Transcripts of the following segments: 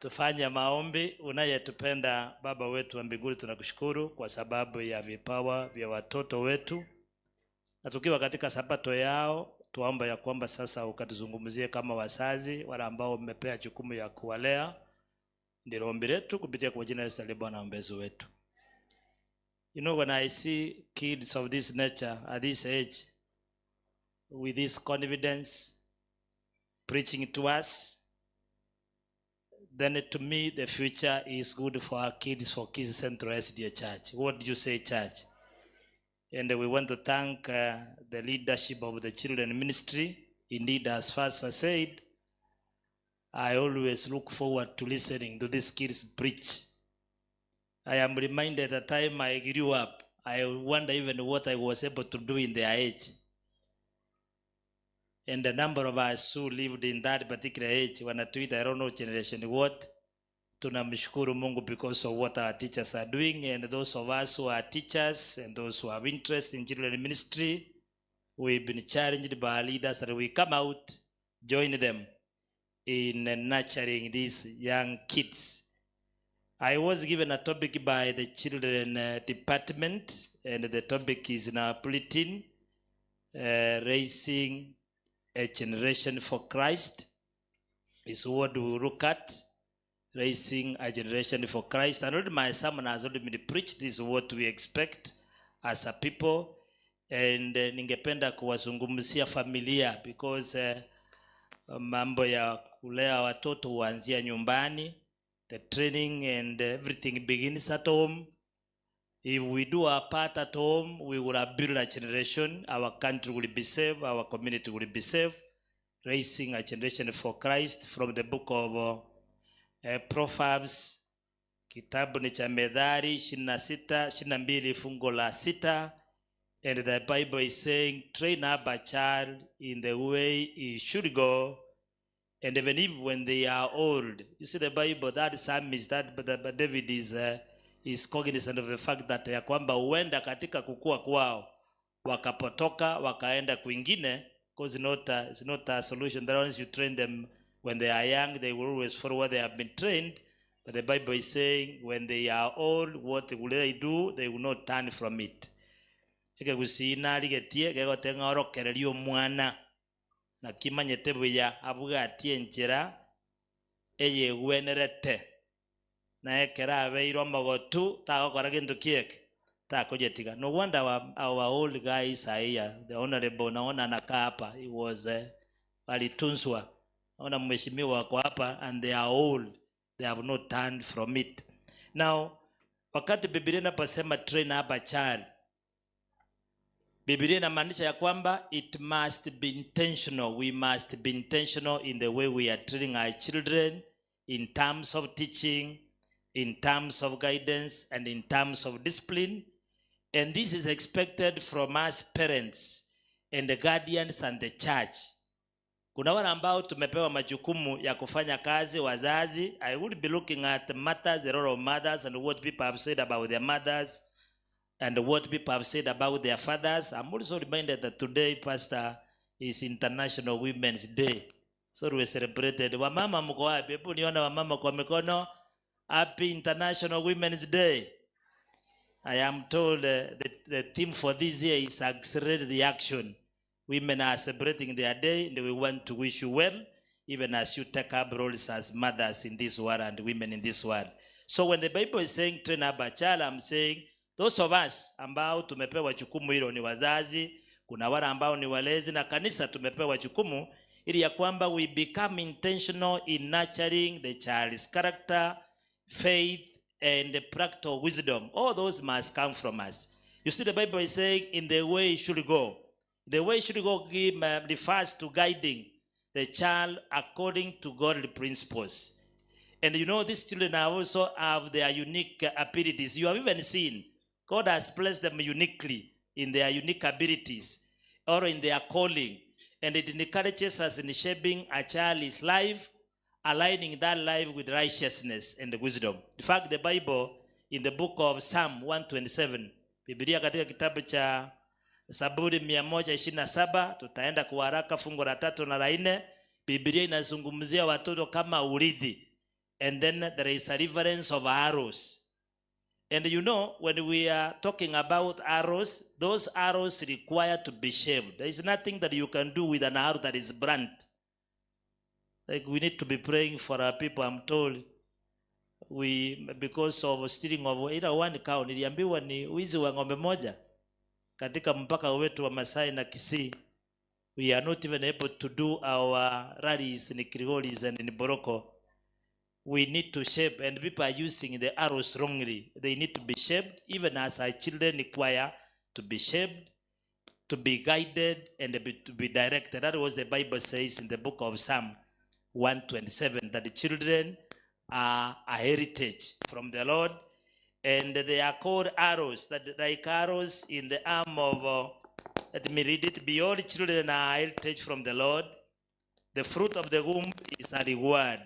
Tufanye maombi. Unayetupenda Baba wetu wa mbinguni, tunakushukuru kwa sababu ya vipawa vya watoto wetu. Na tukiwa katika sabato yao, tuomba ya kwamba sasa ukatuzungumzie kama wazazi wale ambao umepea jukumu ya kuwalea. Ndilo ombi letu kupitia kwa jina la Yesu Bwana mwombezi wetu. You know, when I see kids of this nature at this age, with this confidence, preaching to us, then to me the future is good for our kids, for Kids Central SDA Church. What do you say, church? And we want to thank the leadership of the children ministry. Indeed, as fast as I said, I always look forward to listening to these kids preach. I am reminded at the time I grew up, I wonder even what I was able to do in their age. And the number of us who lived in that particular age, when I tweet, I don't know generation what, tunamshukuru Mungu because of what our teachers are doing, and those of us who are teachers and those who have interest in children ministry, we've been challenged by our leaders that we come out, join them in nurturing these young kids. I was given a topic by the children department, and the topic is now bulletin, raising a generation for Christ is what we look at. Raising a generation for Christ. And already my sermon has already been preached. This is what we expect as a people. And ningependa kuwazungumzia familia, because mambo ya kulea watoto huanzia nyumbani. The training and everything begins at home. If we do our part at home, we will have built a generation. Our country will be saved. Our community will be saved. Raising a generation for Christ from the book of Proverbs. Kitabu ni cha Methali 26:22 fungu la 6. And the Bible is saying, train up a child in the way he should go. And even if when they are old. You see the Bible, that psalm is that, but David is cognizant of the fact that ya kwamba huenda katika kukua kwao wakapotoka wakaenda kwingine, because it's not a solution. That once you train them when they are young, they will always follow what they have been trained. But the Bible is saying when they are old, what will they do? They will not turn from it. Eke kusina aligetie kego tengoro kerelio mwana na kimanyete buya abuga atie njira eye wenerete na ekera abeiro magotu takokora kintu kieke takojetiga. No wonder our old guys are here. The honorable naona anakaa hapa, he was alitunzwa. Naona mheshimiwa wako hapa, and they are old, they have not turned from it. Now wakati Biblia inasema train up a child, Biblia inamaanisha ya kwamba it must be intentional. We must be intentional in the way we are training our children, in terms of teaching, in terms of guidance, and in terms of discipline. And this is expected from us parents and the guardians and the church. Kuna wale ambao tumepewa majukumu ya kufanya kazi, wazazi. I would be looking at mothers, the role of mothers, and what people have said about their mothers, and what people have said about their fathers. I'm also reminded that today, Pastor, is International Women's Day. So we celebrated. Wamama mko wapi? Hebu niona wamama kwa mikono. Happy International Women's Day. I am told the theme for this year is accelerate the action. Women are celebrating their day, and we want to wish you well, even as you take up roles as mothers in this world and women in this world. So when the Bible is saying train up a child, I'm saying those of us ambao tumepewa jukumu hilo ni wazazi, kuna wale ambao ni walezi, na kanisa tumepewa jukumu ili ya kwamba we become intentional in nurturing the child's character, faith, and practical wisdom. All those must come from us. You see, the Bible is saying in the way it should go. The way it should go refers to guiding the child according to godly principles. And you know, these children also have their unique abilities. You have even seen God has blessed them uniquely in their unique abilities or in their calling. And it encourages us in shaping a child's life, aligning that life with righteousness and wisdom. In fact, the Bible in the book of Psalm 127, Biblia katika kitabu cha Zaburi 127, tutaenda kwa haraka fungu la 3 na la 4. Biblia inazungumzia watoto kama urithi. And then there is a reference of arrows. And you know, when we are talking about arrows, those arrows require to be shaved. There is nothing that you can do with an arrow that is blunt. Like, we need to be praying for our people. I'm told because of stealing of ila one cow, niliambiwa ni wizi wa ng'ombe moja katika mpaka wetu wa Masai na Kisii. We are not even able to do our rallies in Krigolis and in Boroko. We need to shape, and people are using the arrows wrongly. They need to be shaped, even as our children require to be shaped, to be guided, and to be directed. That was the Bible says in the book of Psalm 127, that the children are a heritage from the Lord, and they are called arrows, that like arrows in the arm of, let me read it, behold, children are a heritage from the Lord. The fruit of the womb is a reward.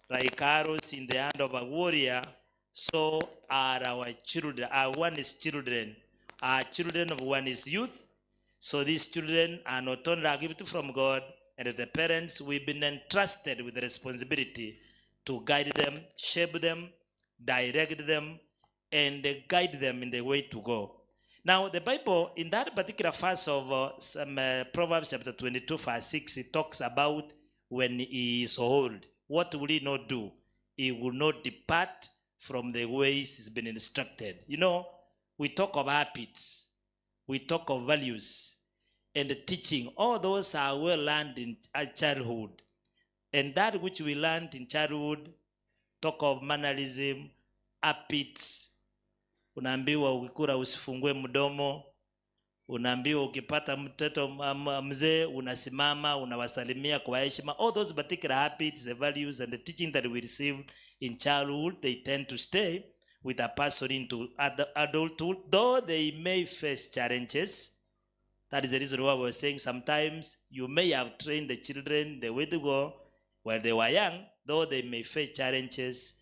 Like arrows in the hand of a warrior, so are our children. Our one is children. Our children of one is youth. So these children are not only a gift from God, and the parents, we've been entrusted with the responsibility to guide them, shape them, direct them, and guide them in the way to go. Now, the Bible, in that particular verse of Proverbs chapter 22, verse 6, it talks about when he is old. What will he not do? He will not depart from the ways he's been instructed. You know, we talk of habits, we talk of values, and teaching. All those are well learned in childhood. And that which we learned in childhood, talk of mannerism, habits. Unaambiwa ukikula usifungue mdomo. Unaambiwa ukipata mtoto mzee unasimama unawasalimia kwa heshima. All those particular habits, the values and the teaching that we receive in childhood, they tend to stay with a person into adulthood, though they may face challenges. That is the reason why we're saying sometimes you may have trained the children the way to go while they were young, though they may face challenges.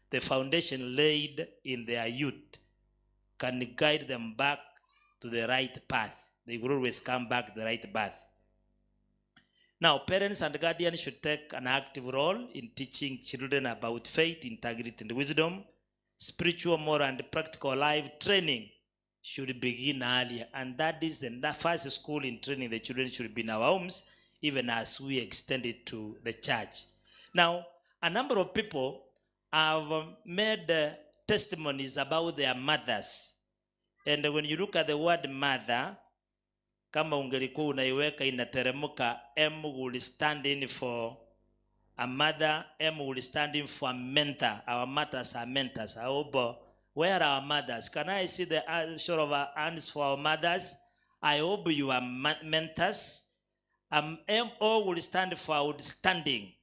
The foundation laid in their youth can guide them back to the right path. They will always come back to the right path. Now, parents and guardians should take an active role in teaching children about faith, integrity, and wisdom. Spiritual, moral, and practical life training should begin earlier. And that is the first school in training the children should be in our homes, even as we extend it to the church. Now, a number of people have made testimonies about their mothers. And when you look at the word mother, kama ungelikuwa unaiweka inateremuka, M will stand in for a mother, M will stand in for a mentor. Our mothers are mentors. I hope, where are our mothers? Can I see the show of our hands for our mothers? I hope you are mentors. MO will stand for outstanding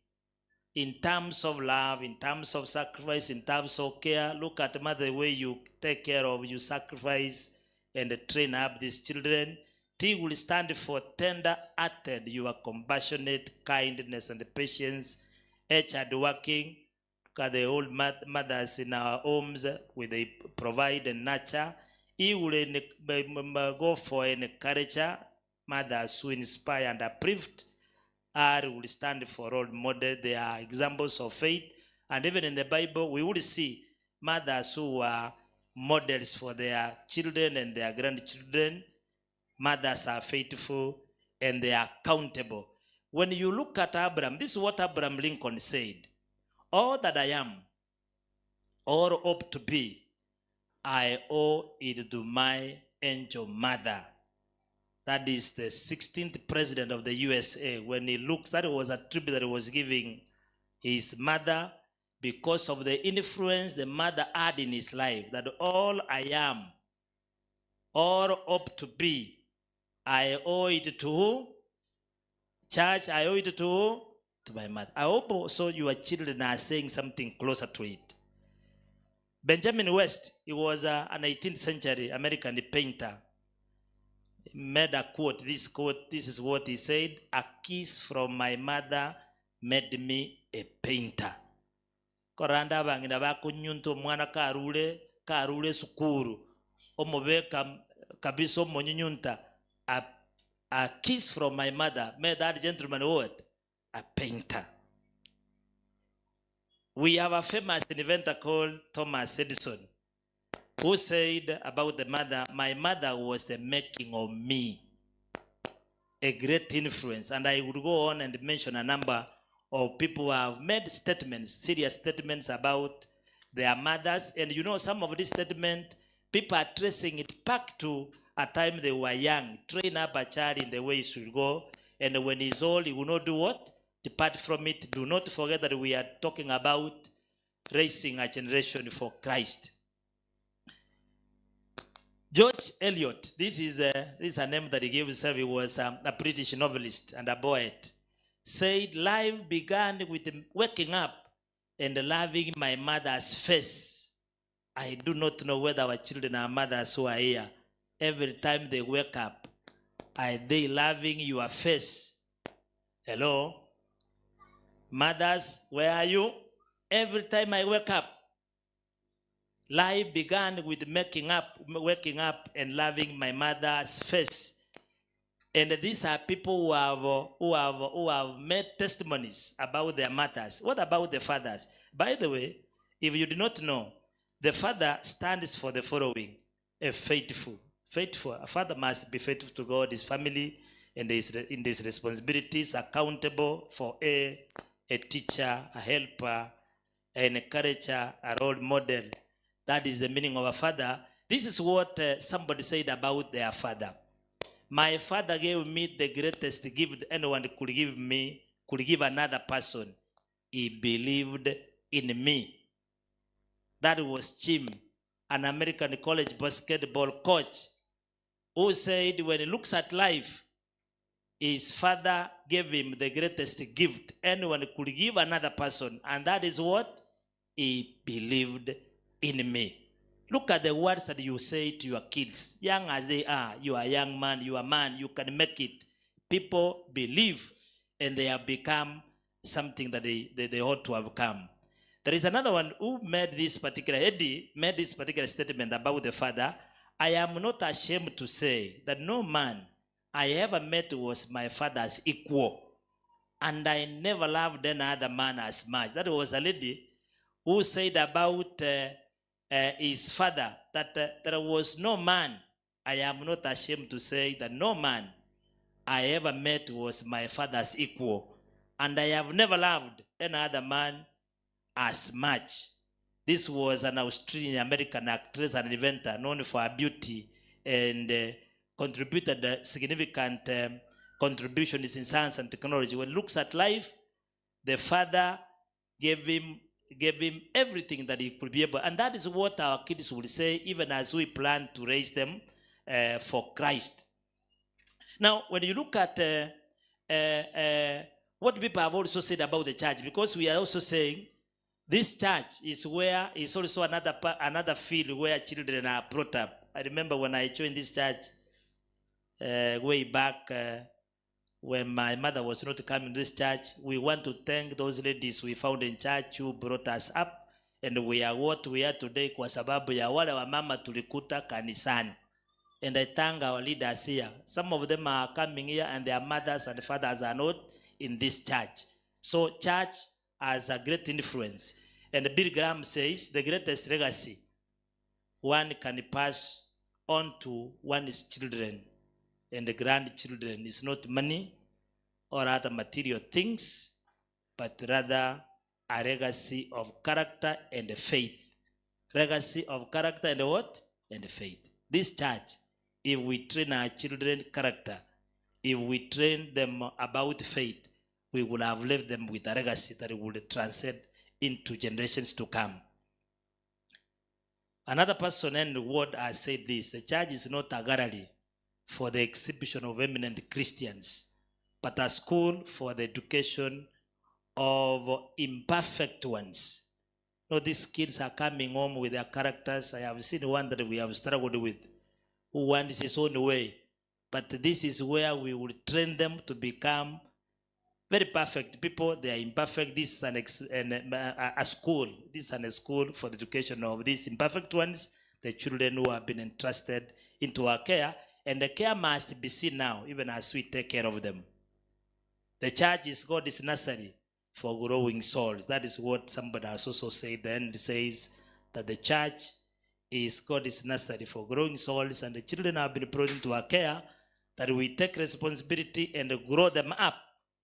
in terms of love, in terms of sacrifice, in terms of care. Look at mother, the way you take care of, you sacrifice and train up these children. T will stand for tender-hearted. You are compassionate, kindness, and patience. H, hardworking. Look at the old mothers in our homes, where they provide and nurture. E will go for an encourager, mothers who inspire and uplift. R will stand for role model. They are examples of faith. And even in the Bible, we will see mothers who are models for their children and their grandchildren. Mothers are faithful and they are accountable. When you look at Abraham, this is what Abraham Lincoln said. All that I am or hope to be, I owe it to my angel mother. That is the 16th president of the USA. When he looks, that was a tribute that he was giving his mother because of the influence the mother had in his life. That all I am or hope to be, I owe it to who? Church, I owe it to who? To my mother. I hope also your children are saying something closer to it. Benjamin West, he was an 18th century American painter. He made a quote, this is what he said: a kiss from my mother made me a painter. Koranda bangina bakunyunto mwana karule sukuru. Omobeka kabiso monyunyunta. A kiss from my mother made that gentleman what? A painter. We have a famous inventor called Thomas Edison, who said about the mother, my mother was the making of me. A great influence. And I would go on and mention a number of people who have made statements, serious statements about their mothers. And you know, some of these statements, people are tracing it back to a time they were young. Train up a child in the way he should go. And when he's old, he will not do what? Depart from it. Do not forget that we are talking about raising a generation for Christ. George Eliot, this is a name that he gave himself. He was a British novelist and a poet. Said, life began with waking up and loving my mother's face. I do not know whether our children are mothers who are here. Every time they wake up, are they loving your face? Hello? Mothers, where are you? Every time I wake up, life began with waking up and loving my mother's face. And these are people who have made testimonies about their mothers. What about the fathers? By the way, if you do not know, the father stands for the following: a faithful. Faithful. A father must be faithful to God, his family, and in his responsibilities, accountable for a teacher, a helper, an encourager, a role model. That is the meaning of a father. This is what somebody said about their father. My father gave me the greatest gift anyone could give another person. He believed in me. That was Jim, an American college basketball coach, who said when he looks at life, his father gave him the greatest gift anyone could give another person. And that is what? He believed in me. Look at the words that you say to your kids. Young as they are, you are a young man, you are a man, you can make it. People believe and they have become something that they ought to have come. There is another one who made this particular, Eddie made this particular statement about the father. I am not ashamed to say that no man I ever met was my father's equal. And I never loved any other man as much. That was a lady who said about his father that there was no man, I am not ashamed to say that no man I ever met was my father's equal. And I have never loved any other man as much. This was an Australian-American actress and inventor known for her beauty and contributed significant contributions in science and technology. When he looks at life, the father gave him everything that he could be able. And that is what our kids will say, even as we plan to raise them for Christ. Now, when you look at what people have also said about the church, because we are also saying this church is also another field where children are brought up. I remember when I joined this church way back when my mother was not coming to this church. We want to thank those ladies we found in church who brought us up, and we are what we are today kwa sababu ya wale wa mama tulikuta kanisani. And I thank our leaders here. Some of them are coming here and their mothers and fathers are not in this church. So church has a great influence. And Bill Graham says the greatest legacy one can pass on to one's children and the grandchildren is not money or other material things, but rather a legacy of character and faith. Legacy of character and what? And faith. This church, if we train our children character, if we train them about faith, we will have left them with a legacy that will transcend into generations to come. Another person in the world has said this: the church is not a gallery for the exhibition of eminent Christians, but a school for the education of imperfect ones. No, these kids are coming home with their characters. I have seen one that we have struggled with, who wants his own way. But this is where we will train them to become very perfect people. They are imperfect. This is a school. This is a school for the education of these imperfect ones, the children who have been entrusted into our care. And the care must be seen now, even as we take care of them. The church is God's nursery for growing souls. That is what somebody has also said. Then it says that the church is God's nursery for growing souls, and the children have been brought into our care, that we take responsibility and grow them up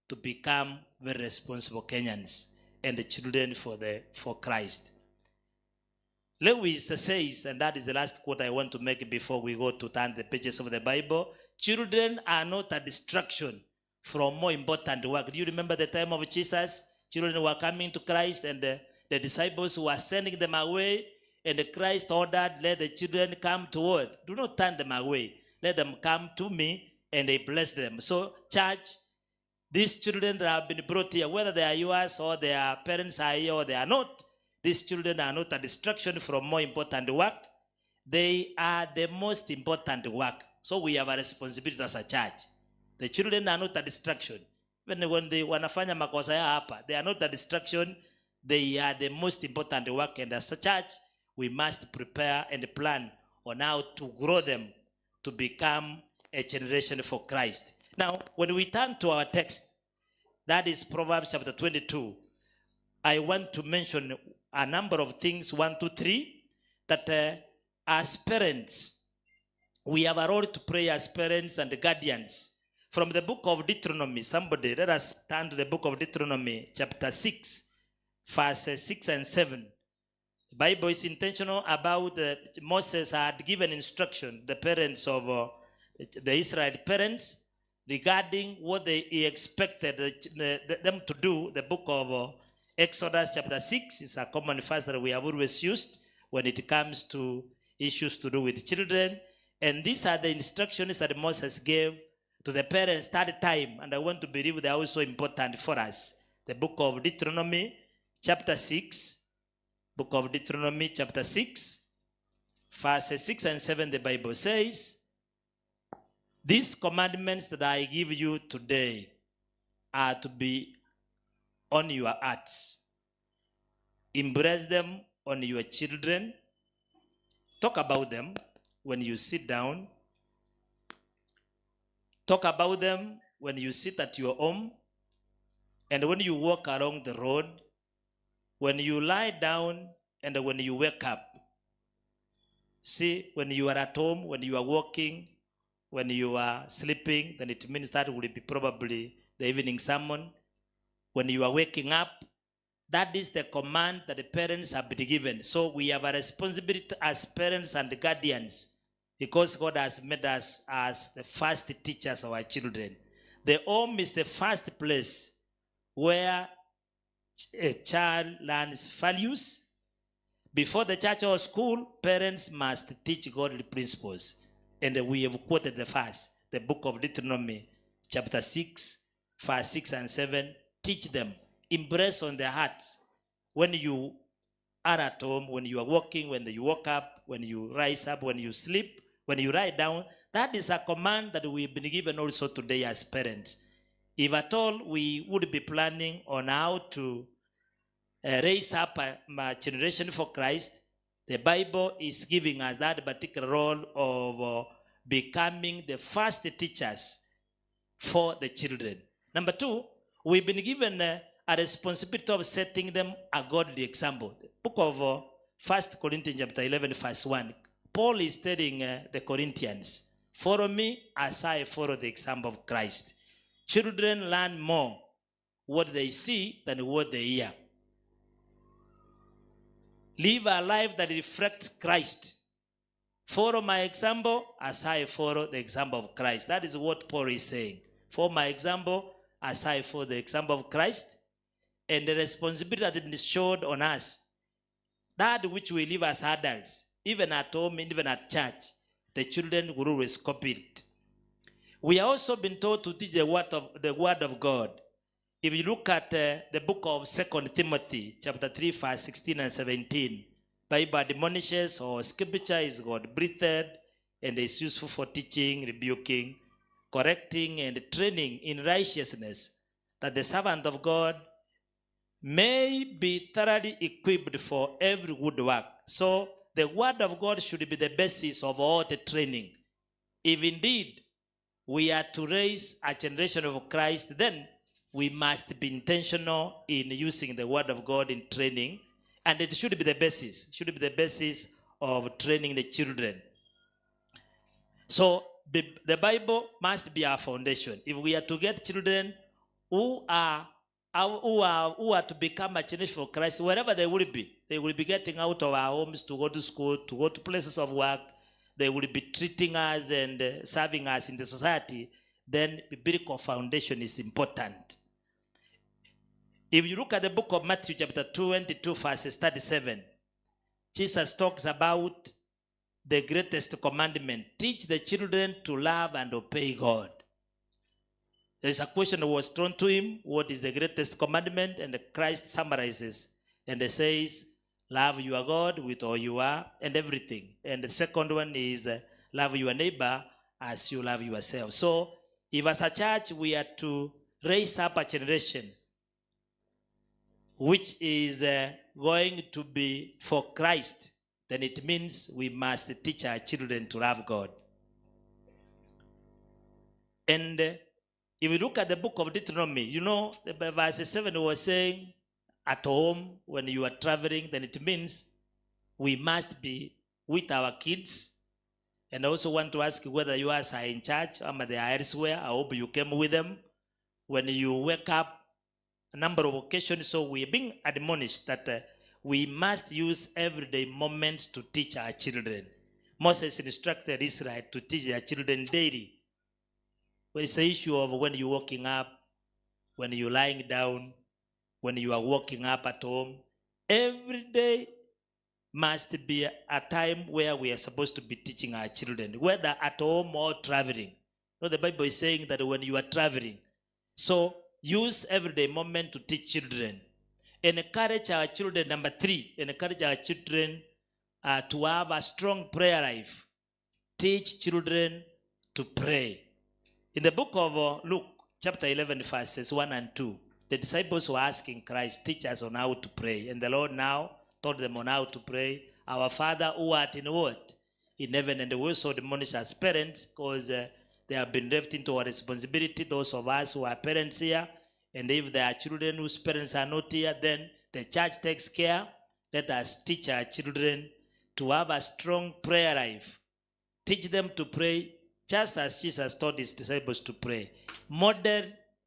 to become very responsible Kenyans and the children for Christ. Lewis says, and that is the last quote I want to make before we go to turn the pages of the Bible, children are not a distraction from more important work. Do you remember the time of Jesus? Children were coming to Christ, and the disciples were sending them away, and Christ ordered, let the children come toward. Do not turn them away. Let them come to me, and they bless them. So, church, these children that have been brought here, whether they are yours or their parents are here or they are not, these children are not a distraction from more important work. They are the most important work. So we have a responsibility as a church. The children are not a distraction. Even when they wanafanya makosa ya hapa, they are not a distraction. They are the most important work. And as a church, we must prepare and plan on how to grow them to become a generation for Christ. Now, when we turn to our text, that is Proverbs chapter 22, I want to mention a number of things, 1, 2, 3, that as parents, we have a role to play as parents and guardians. From the book of Deuteronomy, somebody, let us turn to the book of Deuteronomy, chapter 6, verses 6 and 7. The Bible is intentional about Moses had given instruction, the parents of the Israel parents, regarding what he expected them to do. The book of Exodus chapter 6 is a common verse that we have always used when it comes to issues to do with children. And these are the instructions that Moses gave to the parents third time. And I want to believe they are also important for us. The book of Deuteronomy chapter 6. Book of Deuteronomy chapter 6. Verses 6 and 7, the Bible says, these commandments that I give you today are to be on your hearts. Embrace them on your children. Talk about them when you sit down. Talk about them when you sit at your home, and when you walk along the road, when you lie down, and when you wake up. See, when you are at home, when you are walking, when you are sleeping, then it means that will be probably the evening sermon. When you are waking up, that is the command that the parents have been given. So we have a responsibility as parents and guardians, because God has made us as the first teachers of our children. The home is the first place where a child learns values. Before the church or school, parents must teach godly principles. And we have quoted the verse, the book of Deuteronomy, chapter 6, verse 6 and 7. Teach them, impress on their hearts. When you are at home, when you are walking, when you woke up, when you rise up, when you sleep, when you lie down, that is a command that we've been given also today as parents. If at all we would be planning on how to raise up a generation for Christ, the Bible is giving us that particular role of becoming the first teachers for the children. Number 2, we've been given a responsibility of setting them a godly example. The book of 1 Corinthians chapter 11 verse 1. Paul is telling the Corinthians, follow me as I follow the example of Christ. Children learn more what they see than what they hear. Live a life that reflects Christ. Follow my example as I follow the example of Christ. That is what Paul is saying. Follow my example as I follow the example of Christ. And the responsibility that is showed on us, that which we live as adults, even at home, even at church, the children will always copy it. We are also been told to teach the word of God. If you look at the book of 2 Timothy, chapter 3, verse 16 and 17, Bible admonishes, or scripture is God-breathed and is useful for teaching, rebuking, correcting, and training in righteousness, that the servant of God may be thoroughly equipped for every good work. So the word of God should be the basis of all the training. If indeed we are to raise a generation of Christ, then we must be intentional in using the word of God in training, and it should be the basis of training the children. So the Bible must be our foundation. If we are to get children who are to become a generation for Christ, wherever they will be getting out of our homes to go to school, to go to places of work, they will be treating us and serving us in the society, then the biblical foundation is important. If you look at the book of Matthew chapter 22 verses 37, Jesus talks about the greatest commandment: teach the children to love and obey God. There is a question that was thrown to him: what is the greatest commandment? And Christ summarizes and he says, love your God with all you are and everything. And the second one is love your neighbor as you love yourself. So if as a church we are to raise up a generation which is going to be for Christ, then it means we must teach our children to love God. And if we look at the book of Deuteronomy, you know, verse 7 was saying, at home, when you are traveling, then it means we must be with our kids. And I also want to ask whether you are in church or they are elsewhere. I hope you came with them. When you wake up, a number of occasions, so we are being admonished that we must use everyday moments to teach our children. Moses instructed Israel to teach their children daily. Well, it's an issue of when you're waking up, when you're lying down, when you are waking up at home. Every day must be a time where we are supposed to be teaching our children, whether at home or traveling. So the Bible is saying that when you are traveling, so use everyday moment to teach children. Encourage our children. Number 3, encourage our children to have a strong prayer life. Teach children to pray. In the book of Luke, chapter 11, verses 1 and 2, the disciples were asking Christ, teach us on how to pray. And the Lord now told them on how to pray. Our Father who art in what? In heaven. And we also admonish as parents, because they have been left into our responsibility, those of us who are parents here. And if there are children whose parents are not here, then the church takes care. Let us teach our children to have a strong prayer life. Teach them to pray just as Jesus taught his disciples to pray. Model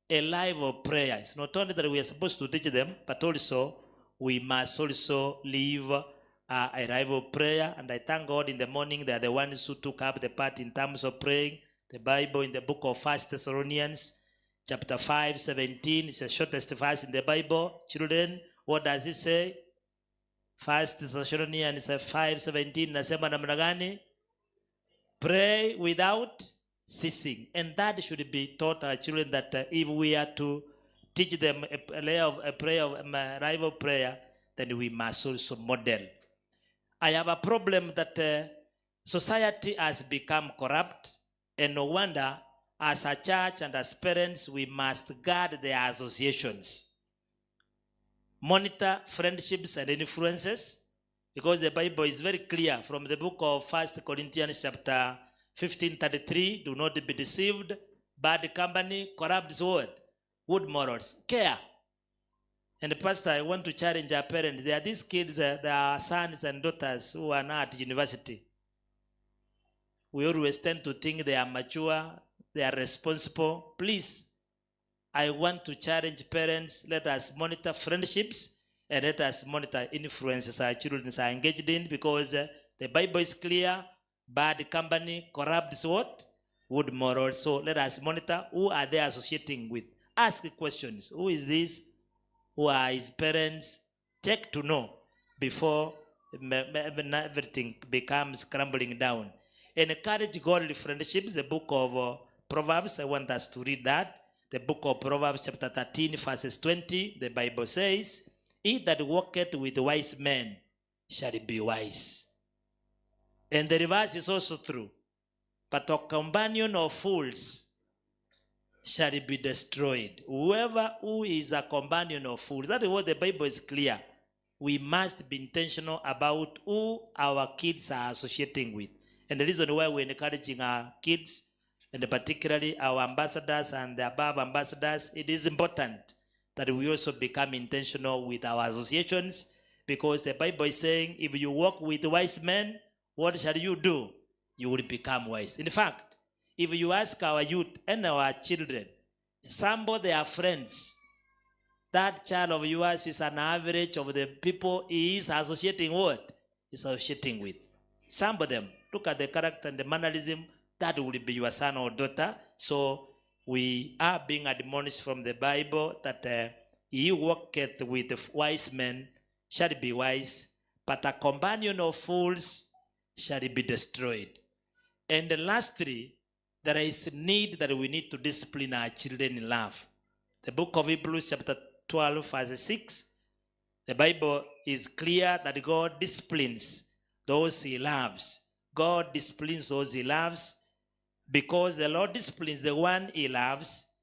a life of prayer. It's not only that we are supposed to teach them, but also we must also live a life of prayer. And I thank God in the morning they are the ones who took up the part in terms of praying. The Bible in the book of 1 Thessalonians chapter 5:17 is the shortest verse in the Bible. Children, what does it say? 1 Thessalonians 5:17 nasema namna gani? Pray without ceasing. And that should be taught our children, that if we are to teach them a life of prayer, then we must also model. I have a problem that society has become corrupt, and no wonder as a church and as parents we must guard their associations. Monitor friendships and influences, because the Bible is very clear from the book of 1 Corinthians chapter 15:33, do not be deceived. Bad company corrupts what? Good morals. Care. And Pastor, I want to challenge our parents. There are these kids, there are sons and daughters who are not at university. We always tend to think they are mature, they are responsible. Please, I want to challenge parents. Let us monitor friendships and let us monitor influences our children are engaged in, because the Bible is clear. Bad company corrupts what? Good morals. So let us monitor who are they associating with. Ask questions. Who is this? Who are his parents? Take to know before everything becomes crumbling down. Encourage godly friendships. The book of Proverbs, I want us to read that. The book of Proverbs chapter 13 verses 20, the Bible says, he that walketh with wise men shall be wise. And the reverse is also true. But a companion of fools shall be destroyed. Whoever who is a companion of fools, that is what the Bible is clear. We must be intentional about who our kids are associating with. And the reason why we're encouraging our kids and particularly our ambassadors and the above ambassadors, it is important that we also become intentional with our associations, because the Bible is saying, if you walk with wise men, what shall you do? You will become wise. In fact, if you ask our youth and our children, some of their friends, that child of yours is an average of the people he is associating what? Is associating with. Some of them, look at the character and the mannerism, that will be your son or daughter. So we are being admonished from the Bible that he walketh with the wise men shall be wise, but a companion of fools shall be destroyed. And lastly, there is need that we need to discipline our children in love. The book of Hebrews chapter 12 verse 6, the Bible is clear that God disciplines those he loves. God disciplines those he loves, because the Lord disciplines the one he loves,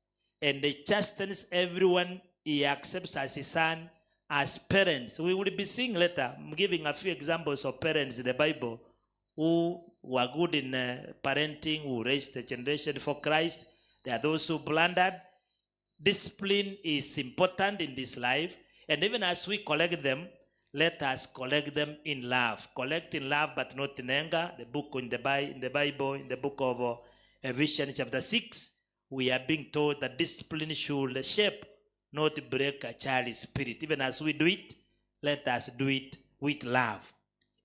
and he chastens everyone he accepts as his son, as parents. We will be seeing later, I'm giving a few examples of parents in the Bible who were good in parenting, who raised the generation for Christ. There are those who blundered. Discipline is important in this life, and even as we collect them, let us collect them in love. Collect in love, but not in anger. The book in the Bible, in the book of Ephesians chapter 6, we are being told that discipline should shape, not break a child's spirit. Even as we do it, let us do it with love.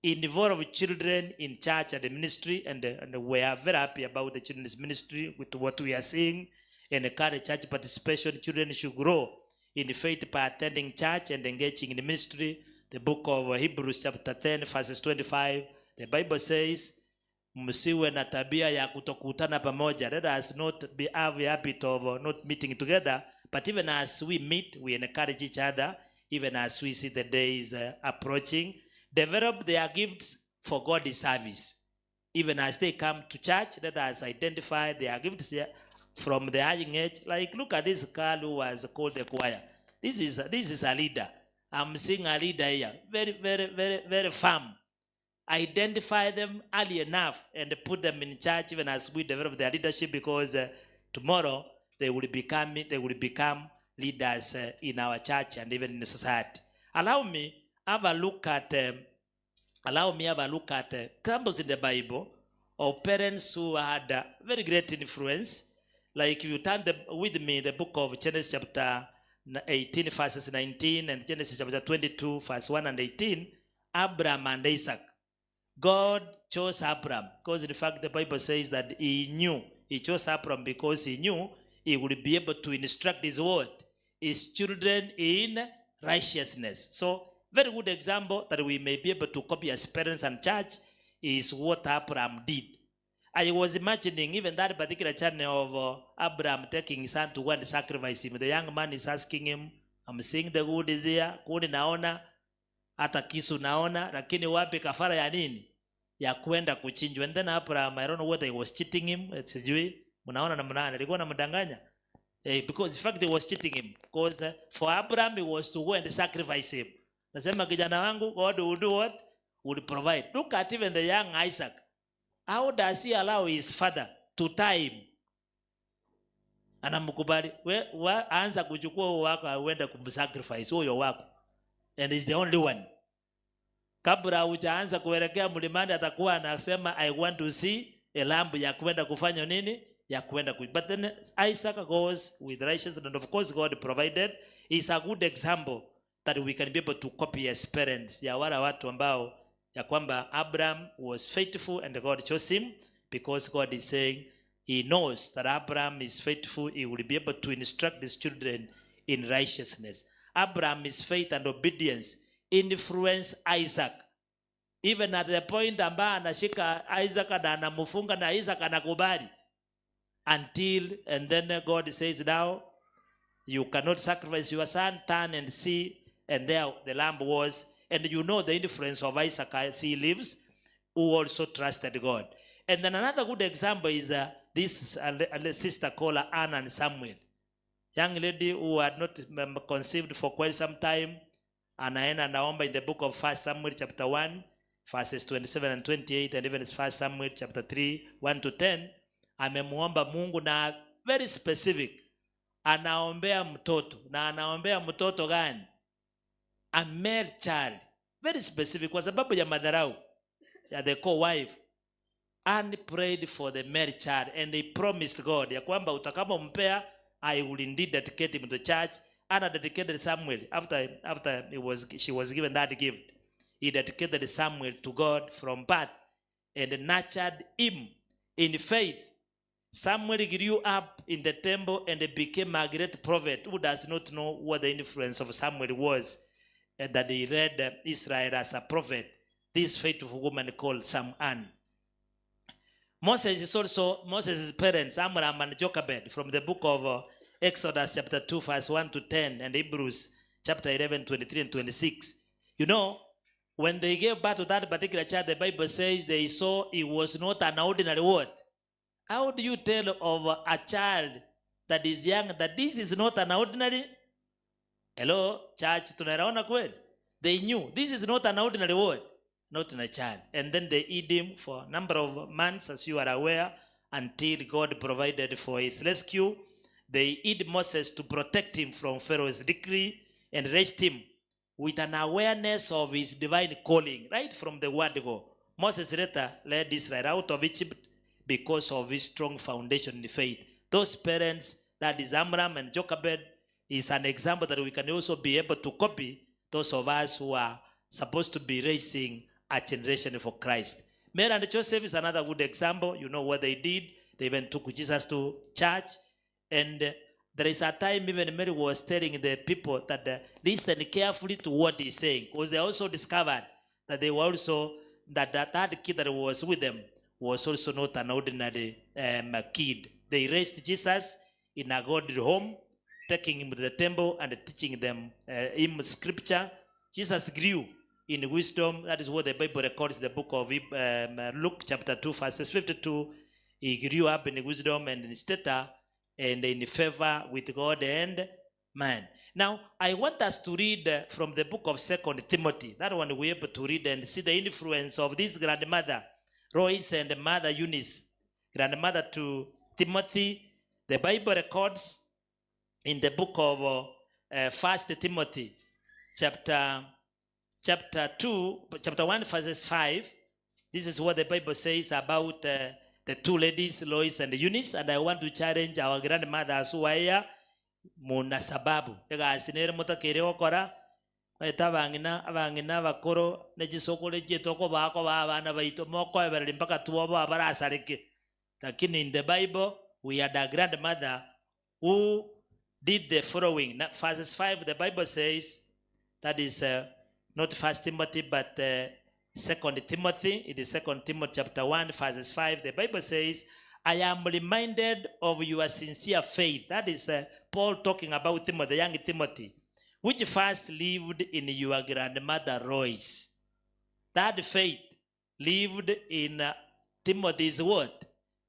Involve children in church and the ministry, and we are very happy about the children's ministry with what we are seeing. And encourage church participation. Children should grow in faith by attending church and engaging in the ministry. The book of Hebrews chapter 10 verses 25, the Bible says, msiwe na tabia ya kutokutana pamoja. Let us not have a habit of not meeting together, but even as we meet, we encourage each other, even as we see the days approaching. Develop their gifts for God's service. Even as they come to church, let us identify their gifts from the young age. Like, look at this girl who was called the choir. This is a leader. I'm seeing a leader here. Very, very, very, very firm. Identify them early enough and put them in church, even as we develop their leadership, because tomorrow they will become leaders in our church and even in the society. Allow me have a look at examples in the Bible of parents who had very great influence. Like, if you turn with me the book of Genesis chapter 18 verses 19 and Genesis chapter 22 verse 1 and 18, Abraham and Isaac. God chose Abraham because, in fact, the Bible says that he chose Abraham because he knew he would be able to instruct his children in righteousness. So, very good example that we may be able to copy as parents and church is what Abraham did. I was imagining even that particular channel of Abraham taking his son to go and sacrifice him. The young man is asking him, I'm seeing the good is here, kuni naona, hata kisu naona, lakini wapi kafara ya nini? Ya kwenda kuchinjwa. And then Abraham, I don't know whether he was cheating him, sijui, munaona na mnana, alikuwa namdanganya. Because in fact he was cheating him. Because for Abraham it was to go and sacrifice him. Nasema kijana wangu, God will do what? Will provide. Look at even the young Isaac. How does he allow his father to tie him? Anamkubali. Anza kuchukua wako uende kumsacrifice huyo wako. And he's the only one. Kabla hujaanza kuelekea mlimani atakuwa anasema, I want to see a lamb ya kwenda kufanya nini? Ya kwenda but then Isaac goes with righteousness, and of course God provided. Is a good example that we can be able to copy as parents. Ya wala watu ambao ya kwamba Abraham was faithful and God chose him, because God is saying he knows that Abraham is faithful. He will be able to instruct his children in righteousness. Abraham's faith and obedience influence Isaac. Even at the point ambaye anashika Isaac na anamufunga na Isaac anakubali. And then God says, now you cannot sacrifice your son, turn and see. And there the lamb was. And you know the influence of Isaac as he lives, who also trusted God. And then another good example is this sister called Anna and Samuel. Young lady who had not conceived for quite some time. Anaenda naomba in the book of 1 Samuel chapter 1, verses 27 and 28, and even 1 Samuel chapter 3, 1 to 10. amemuomba Mungu na very specific. Anaombea mtoto. Na anaombea mtoto gani? A male child. Very specific kwa sababu ya madharau ya the co-wife. And prayed for the male child, and he promised God ya kwamba utakapompea, I will indeed dedicate him to church. And dedicated Samuel after she was given that gift. He dedicated Samuel to God from birth and nurtured him in faith. Samuel grew up in the temple and became a great prophet. Who does not know what the influence of Samuel was, and that he led Israel as a prophet? This faithful woman called Ann. Moses' parents, Amram and Jochebed, from the book of Exodus chapter 2 verse 1 to 10 and Hebrews chapter 11, 23 and 26. You know, when they gave birth to that particular child, the Bible says they saw he was not an ordinary word. How do you tell of a child that is young that this is not an ordinary? Hello, church, tunaona kweli? They knew this is not an ordinary word. Not in a child. And then they hid him for a number of months, as you are aware, until God provided for his rescue. They hid Moses to protect him from Pharaoh's decree and raised him with an awareness of his divine calling. Right from the word go, Moses later led Israel out of Egypt because of his strong foundation in faith. Those parents, that is Amram and Jochebed, is an example that we can also be able to copy, those of us who are supposed to be raising a generation for Christ. Mary and Joseph is another good example. You know what they did. They even took Jesus to church. And there is a time even Mary was telling the people that listen carefully to what he's saying. Because they also discovered that they were also, that kid that was with them was also not an ordinary kid. They raised Jesus in a godly home, taking him to the temple and teaching them him scripture. Jesus grew in wisdom. That is what the Bible records in the book of Luke chapter 2 verses 52. He grew up in wisdom and in stature and in favor with God and man. Now, I want us to read from the book of 2 Timothy. That one we're able to read and see the influence of this grandmother, Royce, and mother Eunice, grandmother to Timothy. The Bible records in the book of 1 Timothy chapter 1 verses 5. This is what the Bible says about the two ladies, Lois and Eunice. And I want to challenge our grandmothers who are here. Muna sababu. Ega asinere mutakere okora. Maita abangina bakoro nejisokole jetoko bako babana baito moko ebere mpaka tuobo abarasareke. Lakini in the Bible we had a grandmother who did the following. Verses 5, the Bible says, that is not 1 Timothy, but 2 Timothy. It is 2 Timothy chapter 1, verses 5. The Bible says, I am reminded of your sincere faith. That is Paul talking about Timothy, the young Timothy, which first lived in your grandmother Royce. That faith lived in Timothy's word.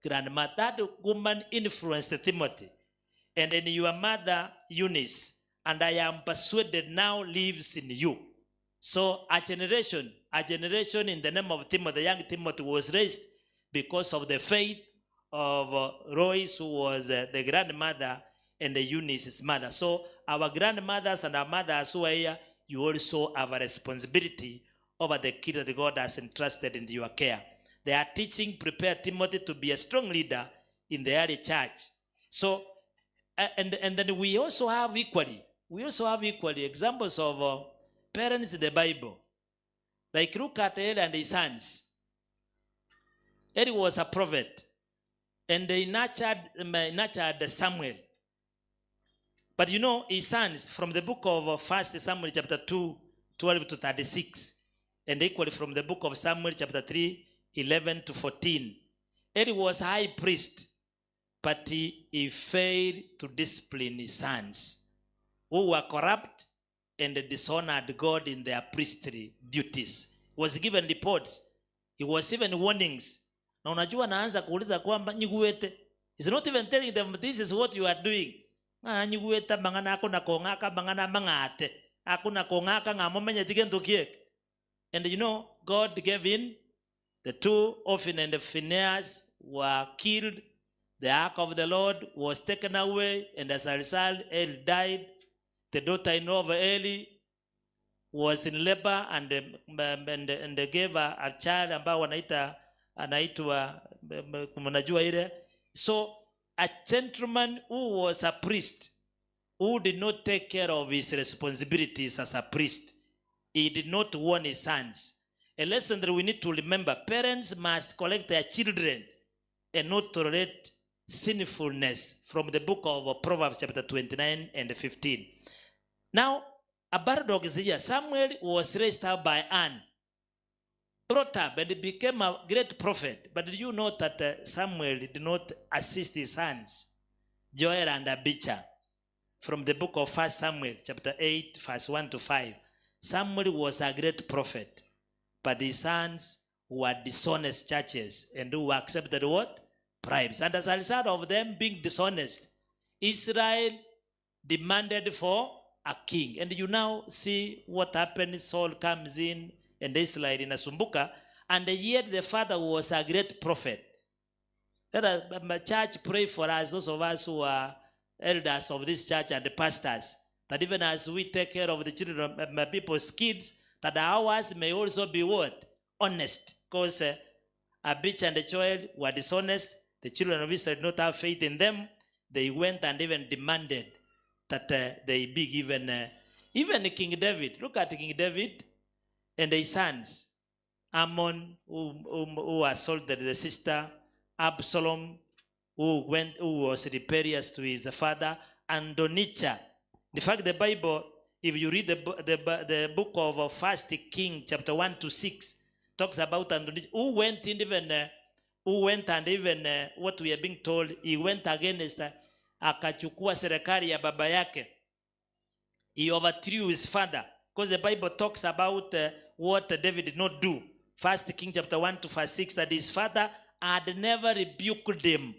Grandmother, that woman influenced Timothy. And in your mother Eunice, and I am persuaded now lives in you. So a generation in the name of Timothy, young Timothy, was raised because of the faith of Royce, who was the grandmother, and the Eunice's mother. So our grandmothers and our mothers who are here, you also have a responsibility over the kid that God has entrusted into your care. Their teaching prepared Timothy to be a strong leader in the early church. So, and then we also have equally examples of parents in the Bible. Like look at Eli and his sons. Eli was a prophet, and they nurtured Samuel. But you know, his sons, from the book of 1 Samuel chapter 2, 12 to 36, and equally from the book of Samuel chapter 3, 11 to 14. Eli was high priest, but he failed to discipline his sons, who were corrupt and dishonored God in their priestly duties. He was given reports. He was even warnings. Na unajua naanza kuuliza kwamba nyiguete. He's not even telling them this is what you are doing. Nyigueta bangana ako na kongaka bangana mangate. Ako na kongaka ngamo menya tigendo kiek. And you know, God gave in. The two, Ophni and Phinehas, were killed The ark of the Lord was taken away, and as a result, Eli died. The daughter-in-law of Eli was in labor, and they gave a child ambao anaitwa mnajua ile. So a gentleman who was a priest, who did not take care of his responsibilities as a priest, he did not warn his sons. A lesson that we need to remember: parents must correct their children and not tolerate sinfulness, from the book of Proverbs chapter 29 and 15. Now, a paradox is here. Samuel was raised up by Anne, brought up, and became a great prophet. But did you know that Samuel did not assist his sons, Joel and Abijah? From the book of 1 Samuel chapter 8, verse 1 to 5. Samuel was a great prophet, but his sons were dishonest churches and who accepted what? Bribes. And as a result of them being dishonest, Israel demanded for a king. And you now see what happened. Saul comes in and Israel inasumbuka, and yet the father was a great prophet. Let the church pray for us, those of us who are elders of this church and the pastors, that even as we take care of the children of people's kids, that ours may also be what? Honest. Because Abijah and Joel were dishonest. The children of Israel did not have faith in them. They went and even demanded that they be given, even King David. Look at King David and his sons. Ammon, who assaulted the sister. Absalom, who was rebellious to his father. And Adonijah. In fact, the Bible, if you read the book of 1 King, chapter 1 to 6, talks about Adonijah, who went and even what we are being told, he went against akachukua serikali ya baba yake. He overthrew his father, because the Bible talks about what David did not do. 1 King chapter 1 to verse 6, that his father had never rebuked him.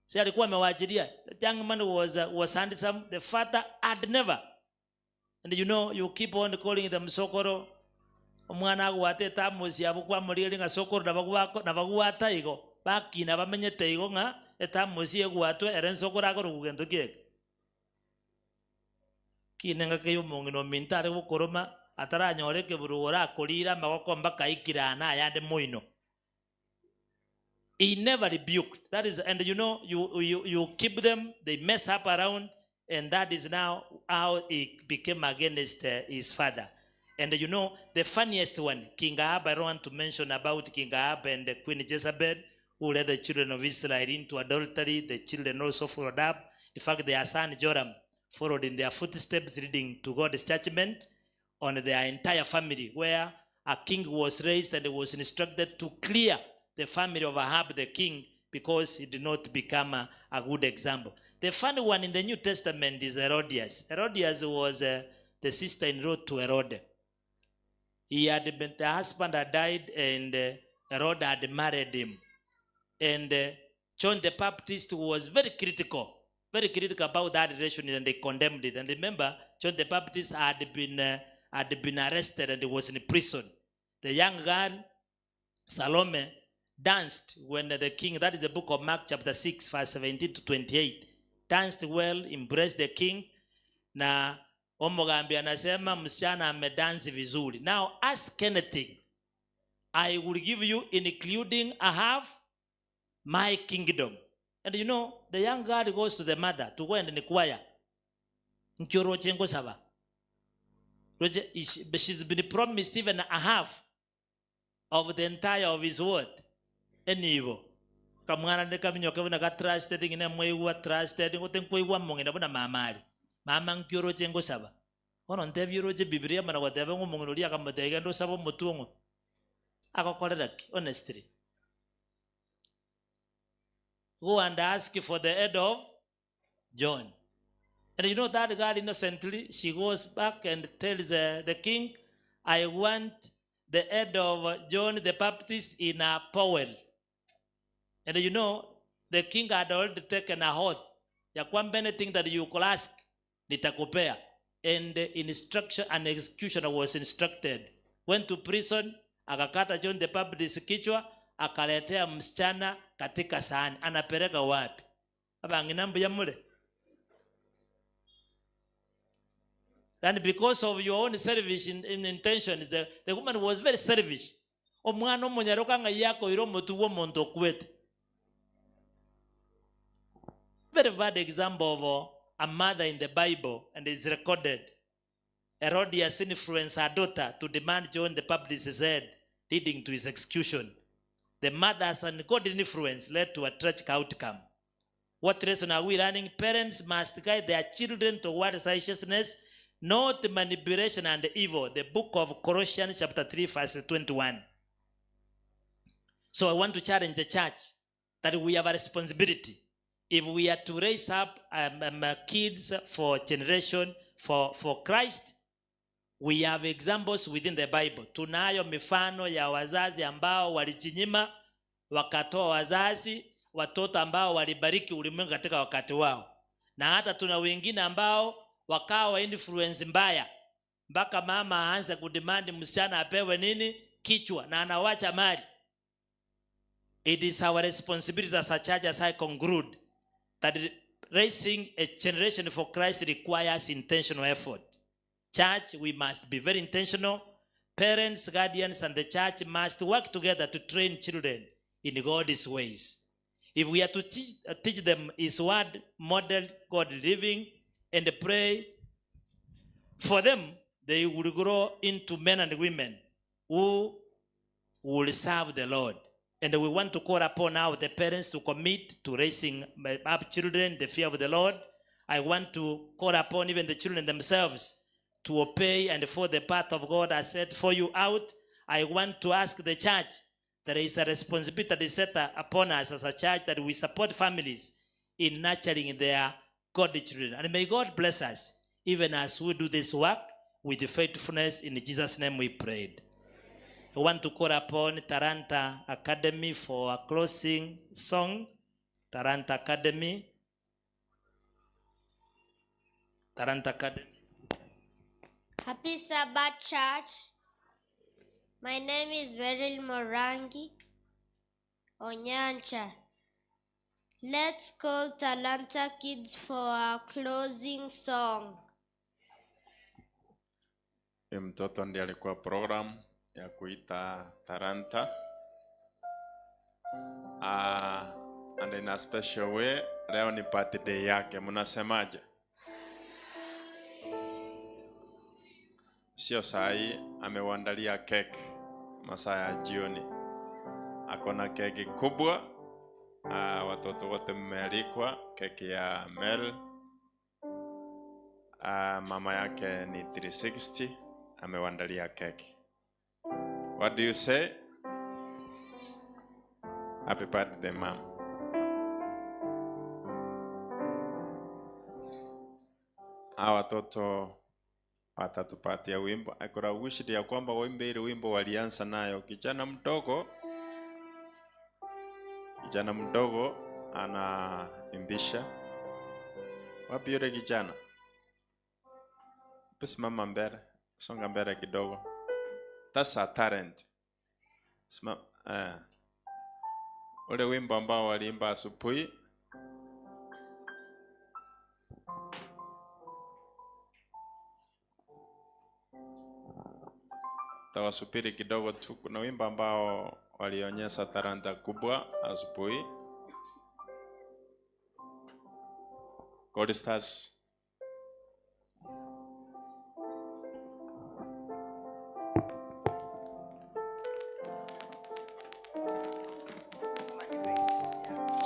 So alikuwa amewajiria. The young man was handsome. The father had never. And you know, you keep on calling them Mokoro. Omwana gwate tamusi abukwa murieli nga Sokoro nabagwata igo. Baki na bamenyete igo nga etamusi egwatwe eren Sokoro agoro kugendo kieke. Kinenga ke yumongino mintare bukoroma atara nyoreke burugora kolira magoko mbaka ikirana yande moino. He never rebuked. That is, and you know, you keep them, they mess up around, and that is now how he became against his father. And you know, the funniest one, King Ahab, I don't want to mention about King Ahab and Queen Jezebel, who led the children of Israel into adultery. The children also followed up. In fact, their son Joram followed in their footsteps, leading to God's judgment on their entire family, where a king was raised and was instructed to clear the family of Ahab the king, because he did not become a good example. The funny one in the New Testament is Herodias. Herodias was the sister-in-law to Herod. The husband had died, and Herod had married him. And John the Baptist was very critical about that relationship, and they condemned it. And remember, John the Baptist had been arrested and was in prison. The young girl, Salome, danced when the king, that is the book of Mark chapter 6, verse 17 to 28, danced well, embraced the king. Na omogambi anasema msichana amedansi vizuri. Now ask anything, I will give you, including I have my kingdom. And you know, the young girl goes to the mother to go and inquire. She's been promised even a half of the entire of his word. Enivo kamwana ndekamnyo kavuna ka trusted ngine mwewa trusted ngotenkwewa mongena bona mamali mama nkyoro chengo saba ono ntebyoro je biblia mana kwatebe ngomongeno lia kamatege ndo sabo mutungo akokorera honestly. Go and ask for the head of John. And you know that girl innocently, she goes back and tells the king, I want the head of John the Baptist in a powell. And you know, the king had already taken a oath. Ya kwamba anything that you could ask, nitakupea. And the instruction and executioner was instructed. Went to prison, akakata John the Baptist kichwa, akaletea msichana katika sahani, anapeleka wapi? Aba nginambu ya mule. And because of your own selfish intentions, the woman was very selfish. Omwana omunyaroka nga yako iro mutuwo muntu kwete. Very bad example of a mother in the Bible, and it's recorded. Herodias influenced her daughter to demand John the Baptist's head, leading to his execution. The mother's ungodly influence led to a tragic outcome. What lesson are we learning? Parents must guide their children towards righteousness, not manipulation and evil. The book of Colossians chapter 3 verse 21. So I want to challenge the church that we have a responsibility. If we are to raise up kids for generation, for Christ, we have examples within the Bible. Tunayo mifano ya wazazi ambao walijinyima wakatoa wazazi watoto ambao walibariki ulimwengu katika wakati wao. Na hata tuna wengine ambao wakawa influence mbaya mpaka mama aanze kudemand msichana apewe nini? Kichwa, na anawacha mali. It is our responsibility as a church, as I conclude, that raising a generation for Christ requires intentional effort. Church, we must be very intentional. Parents, guardians, and the church must work together to train children in God's ways. If we are to teach them His word, model God living, and pray for them, they will grow into men and women who will serve the Lord. And we want to call upon now the parents to commit to raising up children in the fear of the Lord. I want to call upon even the children themselves to obey and follow the path of God has set for you out. I want to ask the church, there is a responsibility that is set upon us as a church, that we support families in nurturing their godly children. And may God bless us even as we do this work with faithfulness. In Jesus' name we prayed. I want to call upon Parental Academy for a closing song. Parental Academy. Parental Academy. Happy Sabbath, church. My name is L.E Martha Isaac. Let's call Talanta Kids for our closing song. Mtoto ndiye alikuwa program ya kuita Talanta. And in a special way, leo ni birthday yake. Mnasemaje? Sio sahi, amewaandalia keki masaa ya jioni. Akona keki kubwa. Watoto wote mmealikwa, keki ya Mel. Mama yake ni 360, amewaandalia keki. What do you say? Happy birthday, mom. Watoto watatupatia wimbo. Akora wish ya kwamba waimbe ile wimbo walianza nayo. Kijana mdogo anaimbisha. Wapi yule kijana? Simama mbele. Songa mbele kidogo. That's a talent. Ule wimbo ambao waliimba asubuhi. Tawasubiri kidogo tu. Kuna wimbo ambao walionyesha talanta kubwa asubuhi. God stars.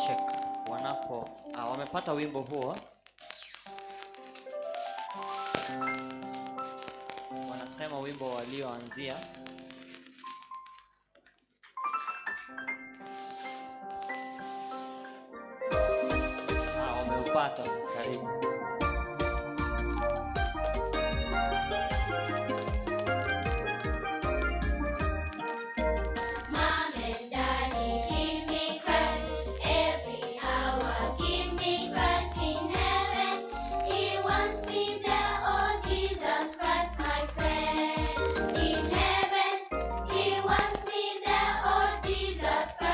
Check. Wamepata wimbo huo. Wanasema wimbo walioanzia. Wameupata. Karibu. Jesus Christ.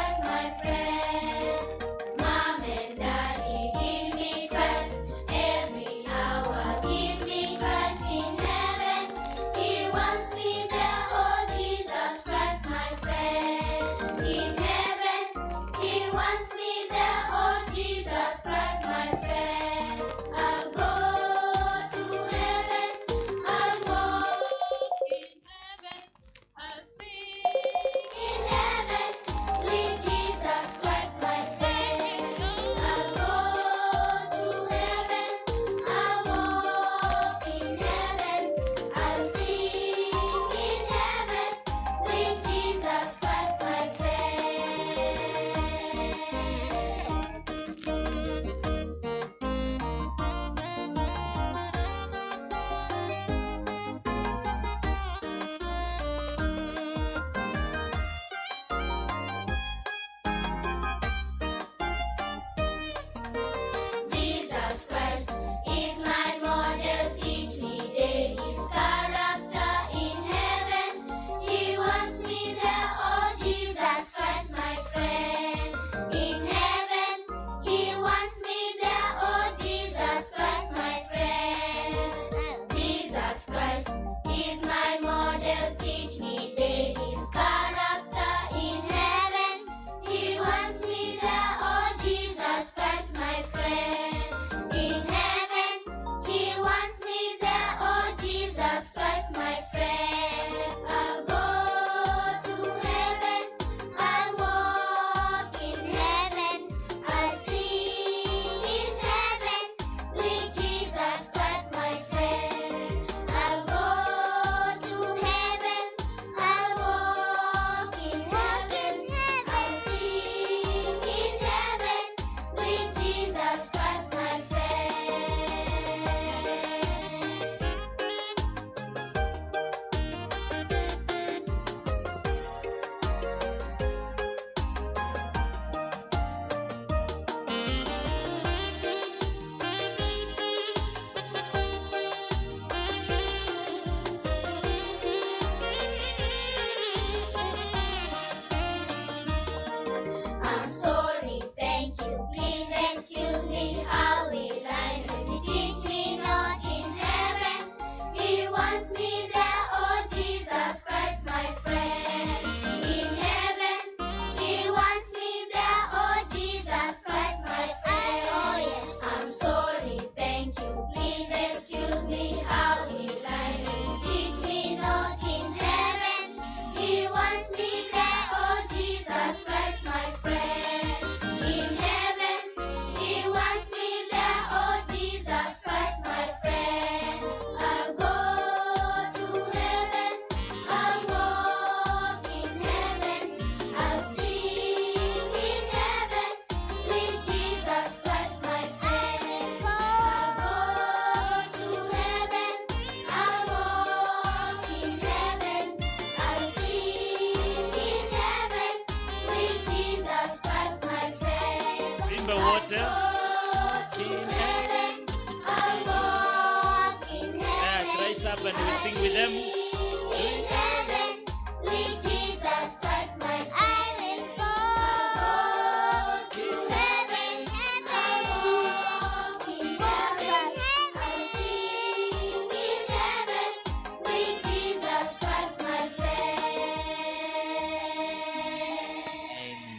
rise up and we sing with them.